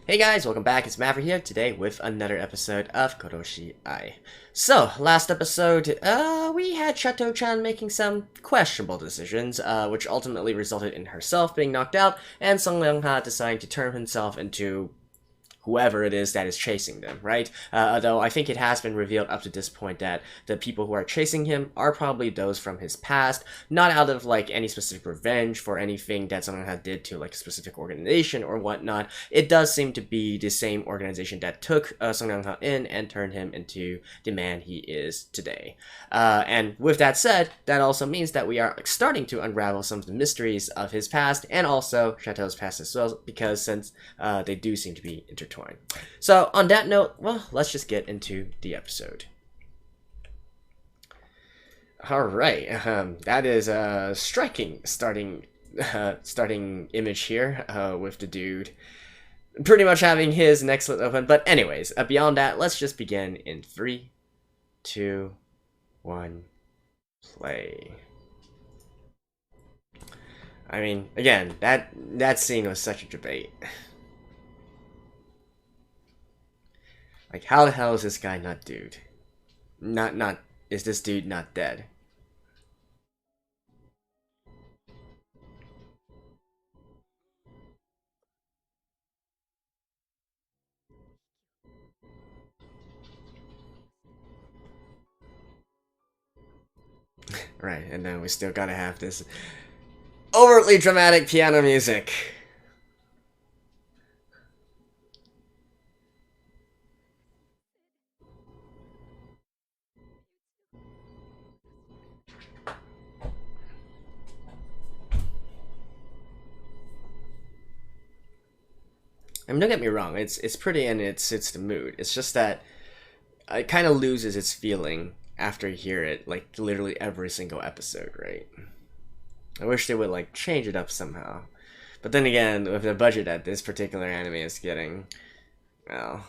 Hey guys, welcome back. It's Maverick here today with another episode of Koroshi I. So, last episode, we had Chateau-chan making some questionable decisions, which ultimately resulted in herself being knocked out, and Song Leung-ha deciding to turn himself into whoever it is that is chasing them, right? Although I think it has been revealed up to this point that the people who are chasing him are probably those from his past, not out of like any specific revenge for anything that someone had did to like a specific organization or whatnot. It does seem to be the same organization that took Song Leung-ha in and turned him into the man he is today. And with that said, that also means that we are starting to unravel some of the mysteries of his past and also Chateau's past as well, because since they do seem to be intertwined. So on that note, well, let's just get into the episode. All right, that is a striking starting image here with the dude pretty much having his neck slit open. But anyways, beyond that, let's just begin in 3, 2, 1, play. I mean, again, that scene was such a debate. Like, how the hell is this guy not dude? Is this dude not dead? Right, and then we still gotta have this overtly dramatic piano music. I mean, don't get me wrong, it's pretty and it's the mood. It's just that it kind of loses its feeling after you hear it, like literally every single episode, right? I wish they would like change it up somehow. But then again, with the budget that this particular anime is getting, well,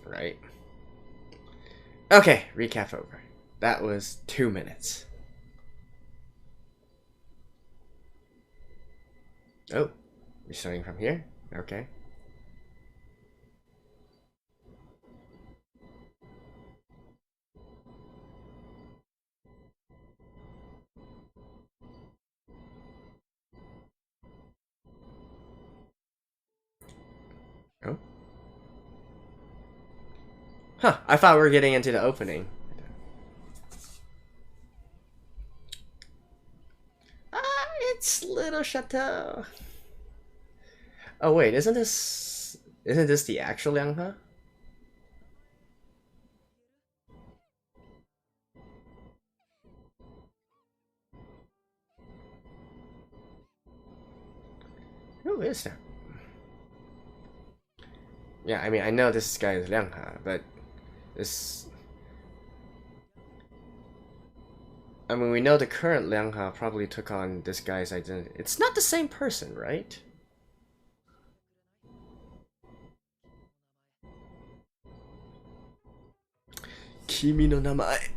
right. Okay, recap over. That was 2 minutes. Oh, you're starting from here? Okay. Oh. Huh, I thought we were getting into the opening. Ah, it's Little Chateau. Oh wait, isn't this the actual Lianghe? Who is that? Yeah, I mean, I know this guy is Lianghe, but this... I mean, we know the current Lianghe probably took on this guy's identity. It's not the same person, right? Kimi no namae.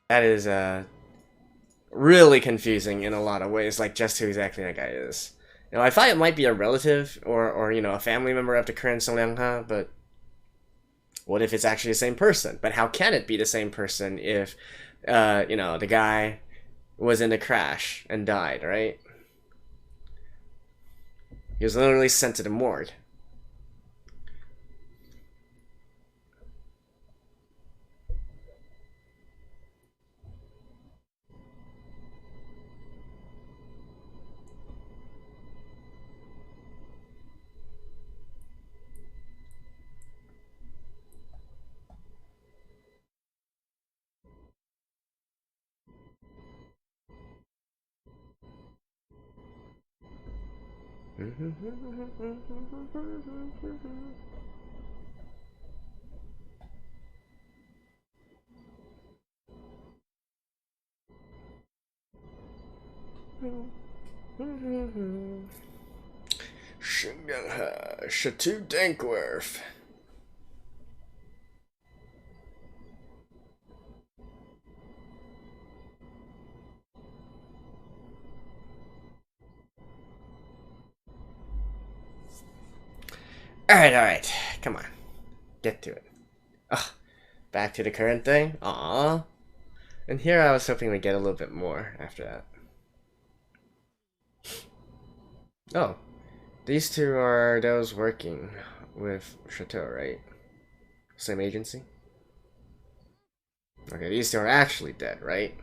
That is, really confusing in a lot of ways, like just who exactly that guy is. You know, I thought it might be a relative or you know, a family member of the current Song Lianghe, but what if it's actually the same person? But how can it be the same person if, you know, the guy was in a crash and died, right? He was literally sent to the morgue. Chateau Dankworth. Alright. Come on. Get to it. Ugh. Back to the current thing? Aww. And here I was hoping we'd get a little bit more after that. Oh. These two are those working with Chateau, right? Same agency? Okay, these two are actually dead, right?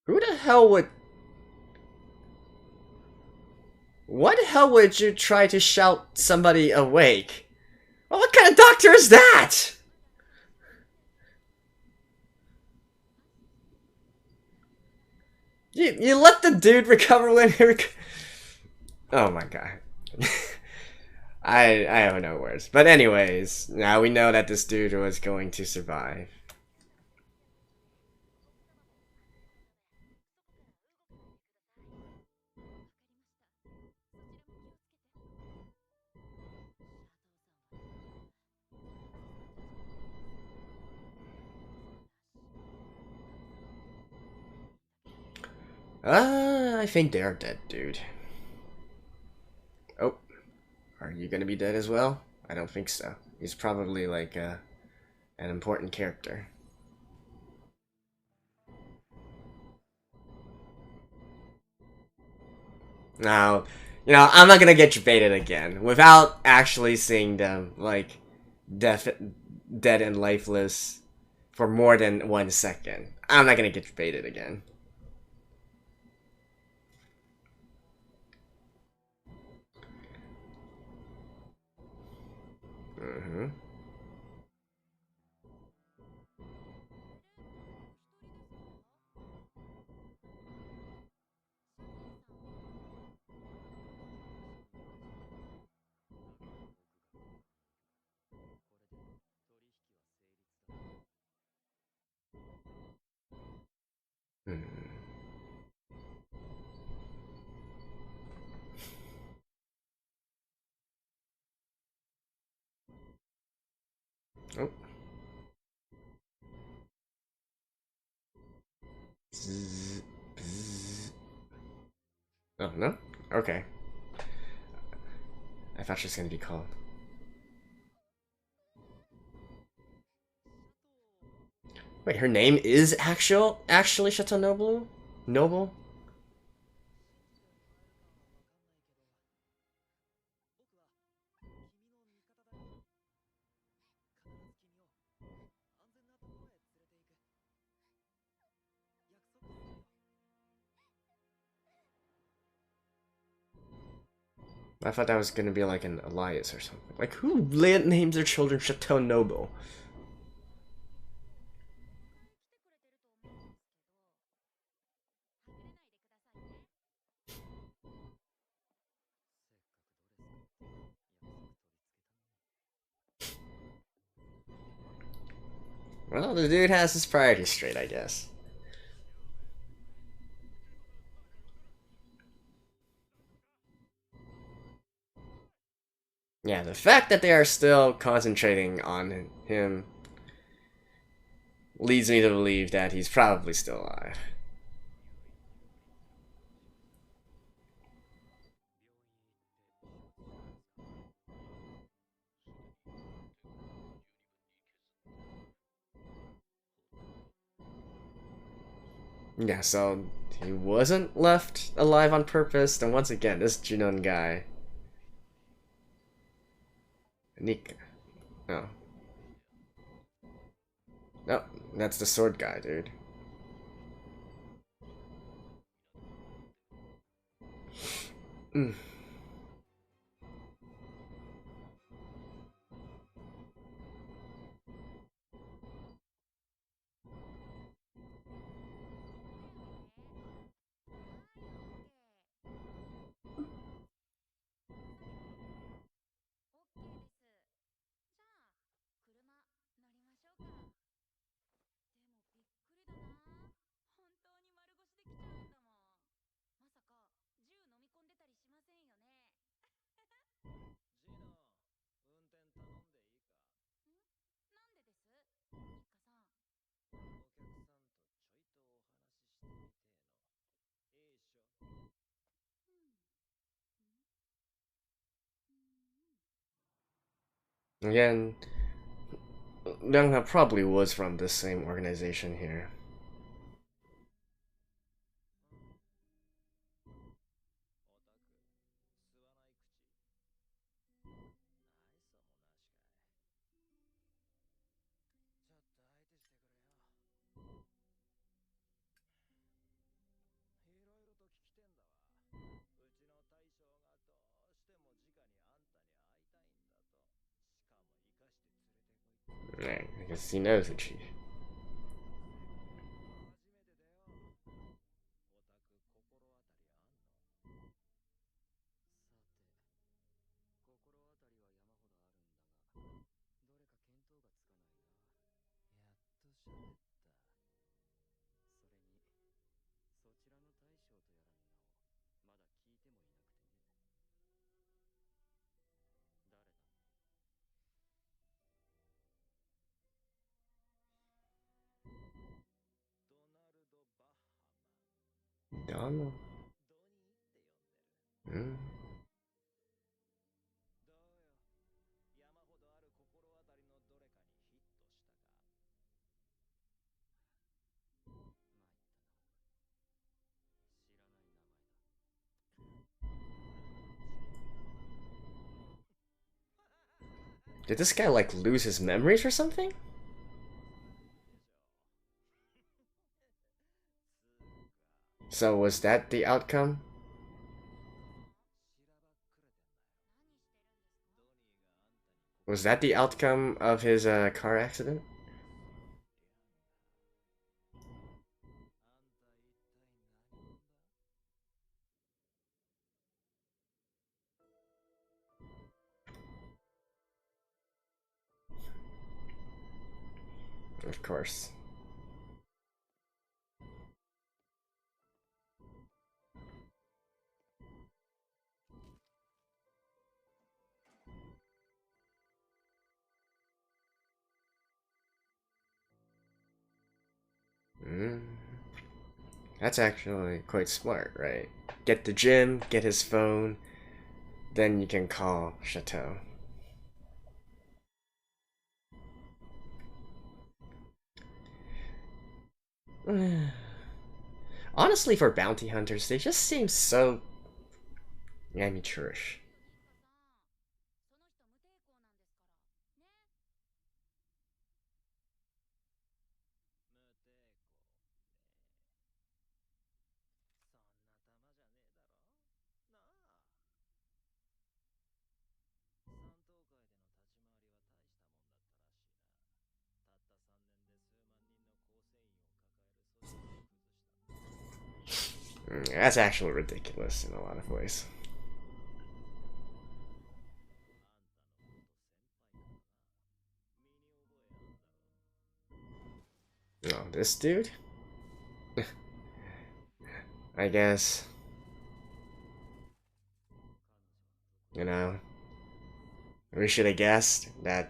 Who the hell would... What the hell would you try to shout somebody awake? Well, what kind of doctor is that? You let the dude recover when he Oh my god. I have no words. But anyways, now we know that this dude was going to survive. I think they're dead, dude. Oh, are you gonna be dead as well? I don't think so. He's probably like an important character. Now, I'm not gonna get you baited again without actually seeing them like dead and lifeless for more than 1 second. I'm not gonna get you baited again. Mm-hmm. Mm-hmm. Oh. Bzz, bzz. Oh no. Okay. I thought she was gonna be called. Wait, her name is actually Chateau Noble? Noble? I thought that was gonna be like an Elias or something. Like, who names their children Chateau Noble? Well, the dude has his priorities straight, I guess. Yeah, the fact that they are still concentrating on him leads me to believe that he's probably still alive. Yeah, so he wasn't left alive on purpose. And once again, this Junon guy, Nika. No, no, that's the sword guy, dude. Mm. Again, Young probably was from the same organization here. Right, I guess he knows the chief. Donald. Hmm. Did this guy like lose his memories or something? So was that the outcome? Was that the outcome of his car accident? Of course. Mm. That's actually quite smart, right? Get the gym, get his phone, then you can call Chateau. Honestly, for bounty hunters, they just seem so amateurish. That's actually ridiculous in a lot of ways. No, this dude? I guess. You know. We should have guessed that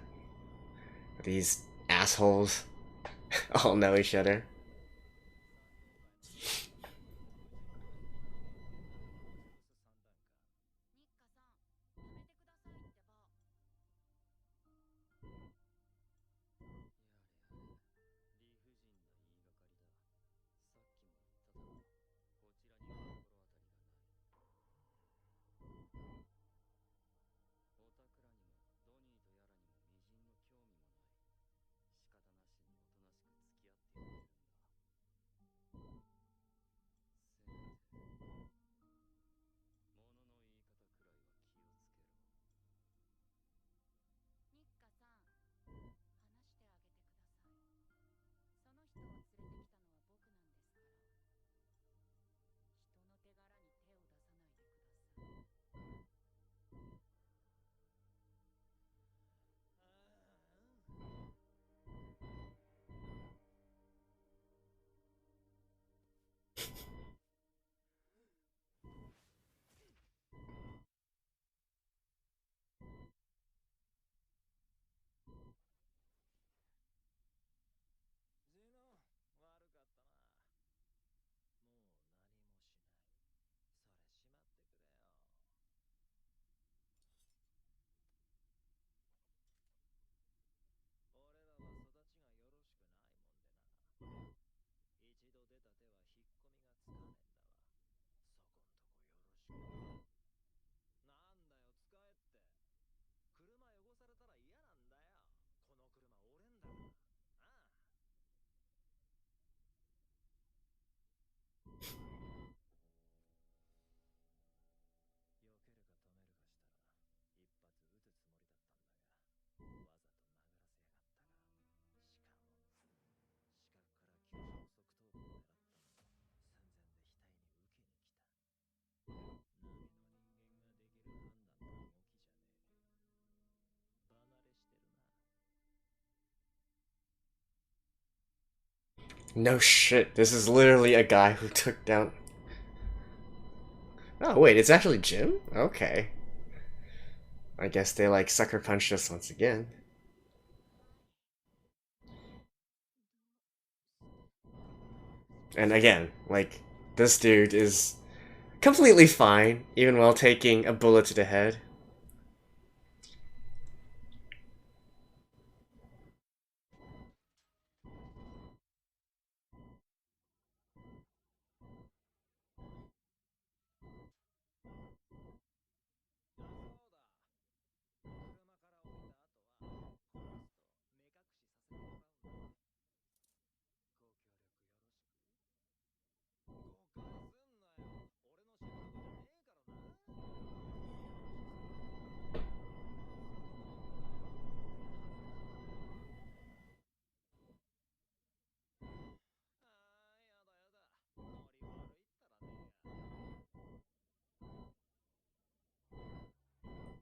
these assholes all know each other. No shit, this is literally a guy who took down. Oh, wait, it's actually Jim? Okay. I guess they like sucker punched us once again. And again, like, this dude is completely fine, even while taking a bullet to the head.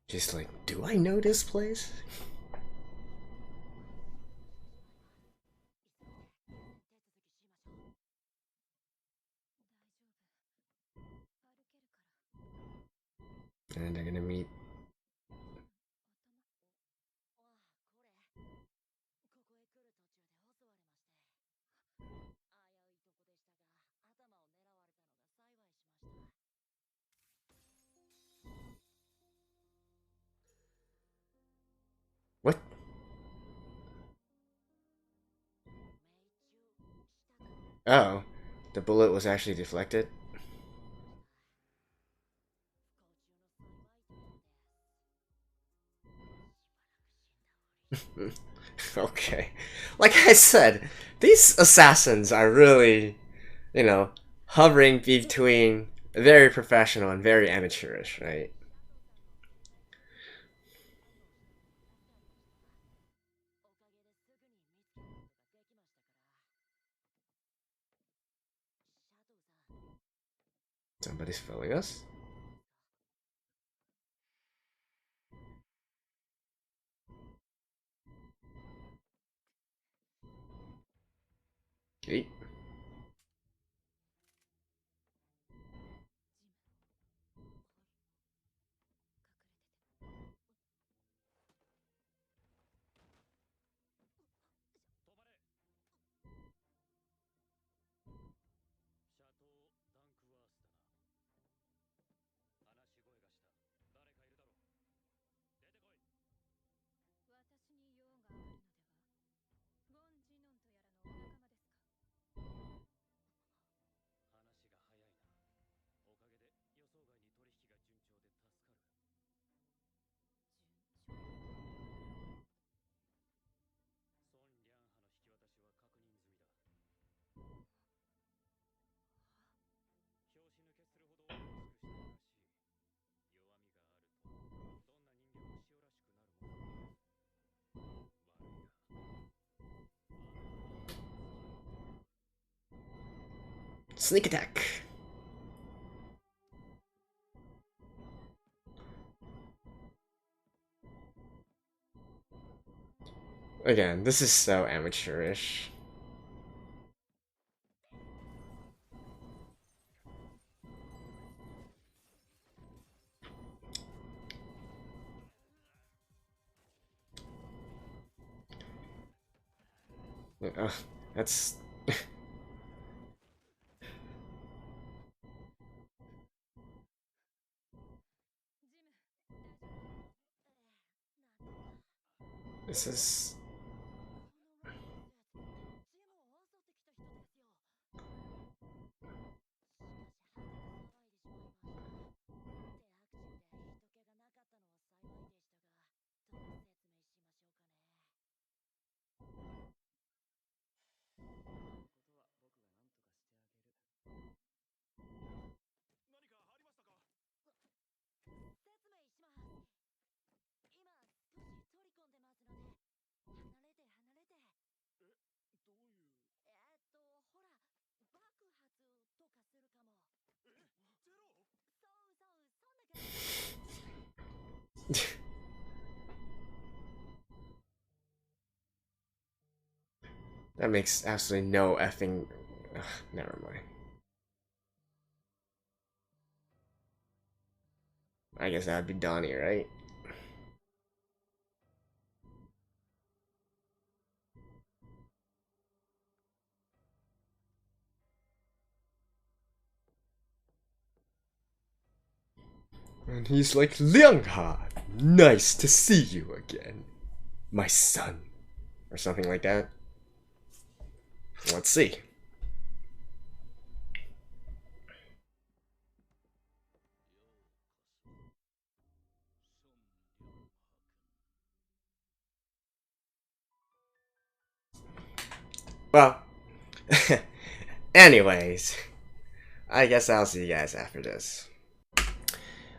Just like, do I know this place? And they're gonna meet. What? Oh, the bullet was actually deflected? Okay. Like I said, these assassins are really, you know, hovering between very professional and very amateurish, right? Somebody's filling us? Yeet. Sneak attack. Again, this is so amateurish. That's... This is... That makes absolutely no effing... Ugh, never mind. I guess that would be Donnie, right? And he's like, Liangha, nice to see you again, my son. Or something like that. Let's see. Well, anyways, I guess I'll see you guys after this.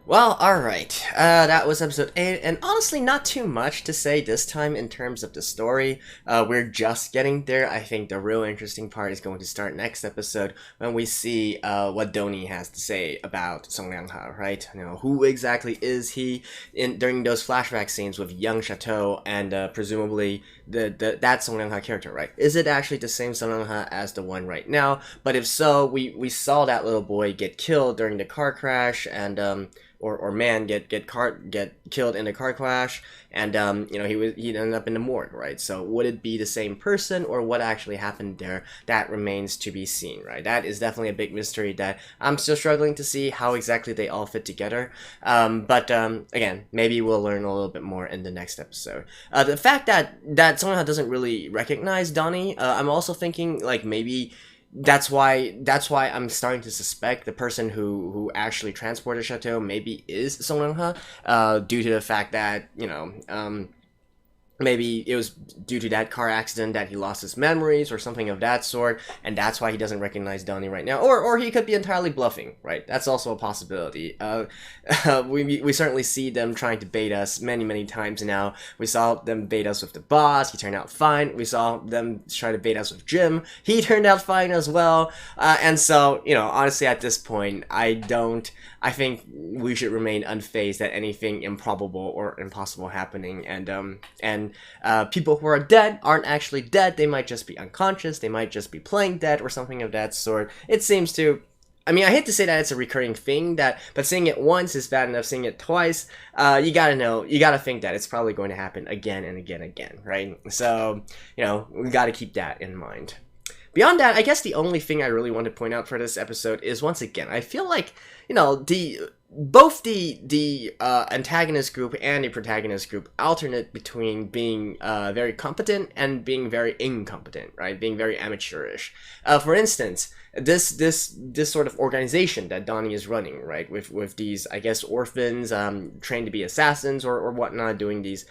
Well, alright, that was episode 8, and honestly not too much to say this time in terms of the story. We're just getting there. I think the real interesting part is going to start next episode when we see what Doni has to say about Song Liangha, right? You know, who exactly is he during those flashback scenes with young Chateau and presumably that Song Liangha character, right? Is it actually the same Song Liangha as the one right now? But if so, we saw that little boy get killed during the car crash, and or man get killed in a car crash, and you know, he ended up in the morgue, right? So would it be the same person, or what actually happened there? That remains to be seen, right? That is definitely a big mystery that I'm still struggling to see how exactly they all fit together. But again, maybe we'll learn a little bit more in the next episode. The fact that someone doesn't really recognize Donnie, I'm also thinking like maybe that's why I'm starting to suspect the person who actually transported Chateau maybe is Song Liangha, due to the fact that, you know, maybe it was due to that car accident that he lost his memories or something of that sort, and that's why he doesn't recognize Donnie right now. Or he could be entirely bluffing, right? That's also a possibility. We certainly see them trying to bait us many times now. We saw them bait us with the boss. He turned out fine. We saw them try to bait us with Jim. He turned out fine as well. And so, you know, honestly, at this point, I think we should remain unfazed at anything improbable or impossible happening, and people who are dead aren't actually dead. They might just be unconscious. They might just be playing dead or something of that sort. It seems to... I mean, I hate to say that it's a recurring thing, but seeing it once is bad enough. Seeing it twice, you gotta think that it's probably going to happen again and again, right? So, you know, we gotta keep that in mind. Beyond that, I guess the only thing I really want to point out for this episode is, once again, I feel like, you know, both the antagonist group and the protagonist group alternate between being very competent and being very incompetent, right? Being very amateurish. For instance, this sort of organization that Donnie is running, right, with these, I guess, orphans trained to be assassins or whatnot, doing these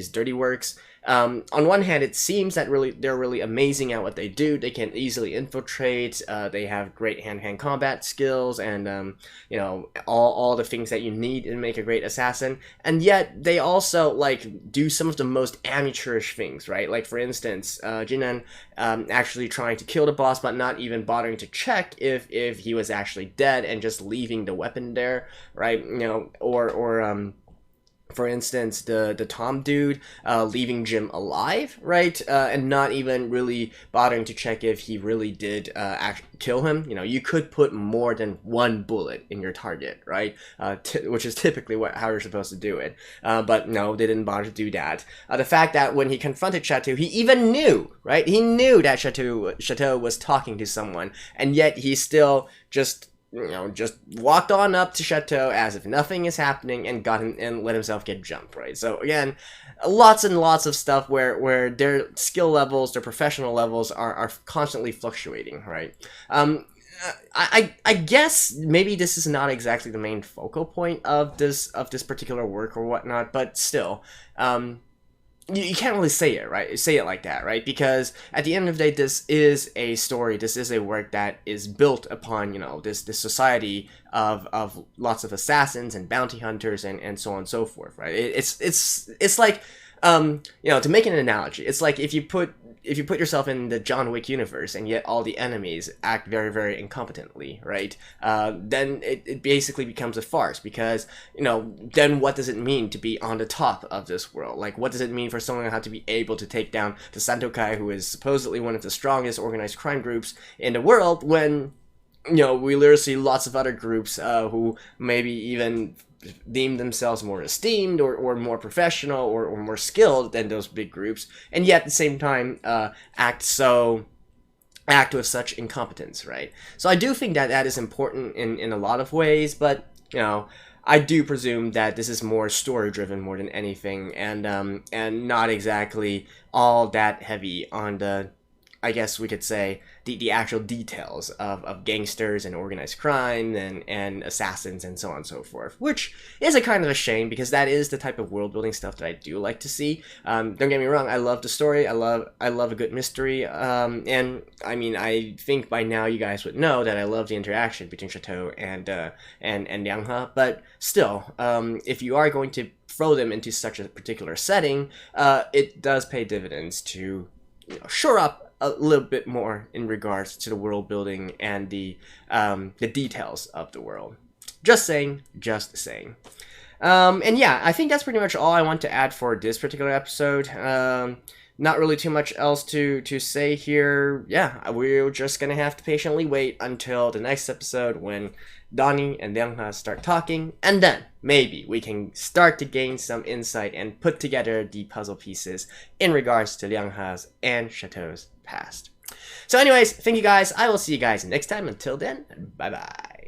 dirty works. On one hand, it seems that they're really amazing at what they do. They can easily infiltrate. They have great hand-to-hand combat skills, and you know, all the things that you need to make a great assassin. And yet they also like do some of the most amateurish things, right? Like for instance, Jinan actually trying to kill the boss, but not even bothering to check if he was actually dead and just leaving the weapon there, right? You know, or for instance, the Tom dude leaving Jim alive, right? And not even really bothering to check if he really did kill him. You know, you could put more than one bullet in your target, right? Which is typically how you're supposed to do it. But no, they didn't bother to do that. The fact that when he confronted Chateau, he even knew, right? He knew that Chateau was talking to someone, and yet he still just walked on up to Chateau as if nothing is happening and got him and let himself get jumped, right? So again, lots and lots of stuff where their skill levels, their professional levels are constantly fluctuating, right? I guess maybe this is not exactly the main focal point of this particular work or whatnot, but still, you can't really say it, right? Say it like that, right? Because at the end of the day, this is a story. This is a work that is built upon, you know, this society of lots of assassins and bounty hunters and so on and so forth, right? It's like, you know, to make an analogy, it's like if you put yourself in the John Wick universe and yet all the enemies act very, very incompetently, right? Then it basically becomes a farce because, you know, then what does it mean to be on the top of this world? Like, what does it mean for someone to be able to take down the Santokai, who is supposedly one of the strongest organized crime groups in the world, when, you know, we literally see lots of other groups who maybe even deem themselves more esteemed or more professional or more skilled than those big groups, and yet at the same time act with such incompetence, right? So I do think that is important in a lot of ways, but, you know, I do presume that this is more story driven more than anything, and not exactly all that heavy on the, I guess we could say, the actual details of gangsters and organized crime and assassins and so on and so forth, which is a kind of a shame because that is the type of world building stuff that I do like to see. Don't get me wrong, I love the story, I love a good mystery, and I mean, I think by now you guys would know that I love the interaction between Chateau and Liang He, but still, if you are going to throw them into such a particular setting, it does pay dividends to, you know, shore up a little bit more in regards to the world building and the details of the world. Just saying. And yeah, I think that's pretty much all I want to add for this particular episode. Not really too much else to say here. Yeah, we're just gonna have to patiently wait until the next episode when Donnie and Liang He start talking, and then maybe we can start to gain some insight and put together the puzzle pieces in regards to Liang He's and Chateau's past. So anyways, thank you guys. I will see you guys next time. Until then, bye bye.